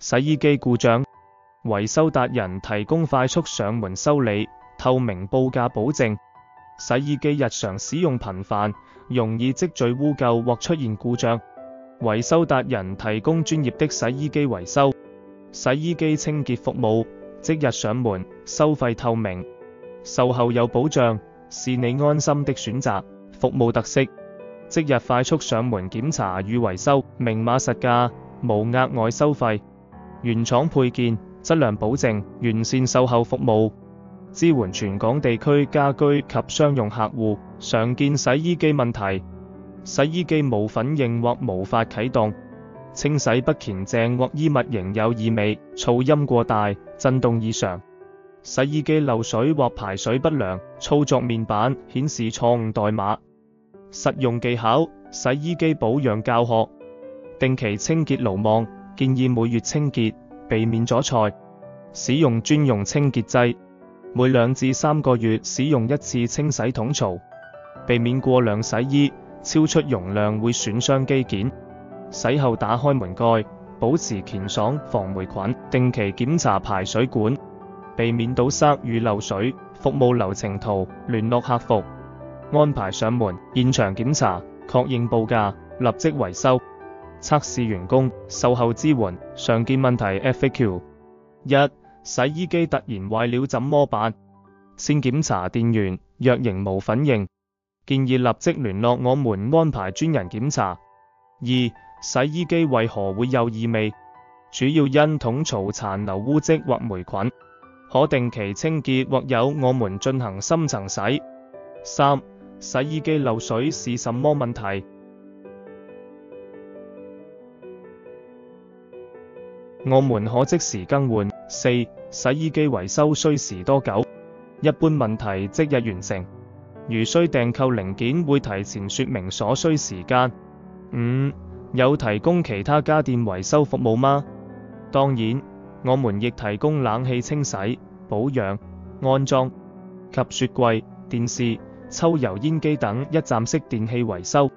洗衣機故障，維修達人提供快速上門修理、透明報價保證。洗衣機日常使用頻繁，容易積聚污垢或出現故障，維修達人提供專業的洗衣機維修。洗衣機清潔服務，即日上門，收費透明，售後有保障，是你安心的選擇。服務特色：即日快速上門檢查與維修，明碼實價，無額外收費。原廠配件，質量保證，完善售後服務，支援全港地區家居及商用客戶。常見洗衣機問題：洗衣機無粉型或無法啟動，清洗不乾淨或衣物仍有異味，噪音過大，震動異常。洗衣機漏水或排水不良，操作面板顯示錯誤代碼。實用技巧：洗衣機保養教學，定期清潔魯網，建議每月清潔，避免阻塞。使用專用清潔劑，每2至3個月使用一次清洗桶槽，避免過量洗衣，超出容量會損傷機件。洗後打開門蓋，保持乾爽防霉菌，定期檢查排水管，避免堵塞與漏水。服務流程圖，聯絡客服，安排上門，現場檢查，確認報價，立即維修。測試員工，售後支援，常見問題 FAQ。1. 洗衣機突然壞了怎麼辦？先檢查電源，若仍無粉型，建議立即聯絡我們安排專人檢查。2. 洗衣機為何會有異味？主要因桶槽殘留污漬或霉菌，可定期清潔或由我們進行深層洗。3. 洗衣機漏水是什麼問題？我們可即時更換。4. 洗衣機維修需時多久？一般問題即日完成，如需訂購零件會提前說明所需時間。5. 有提供其他家電維修服務嗎？當然，我們亦提供冷氣清洗、保養、安裝及雪櫃、電視、抽油煙機等一站式電器維修。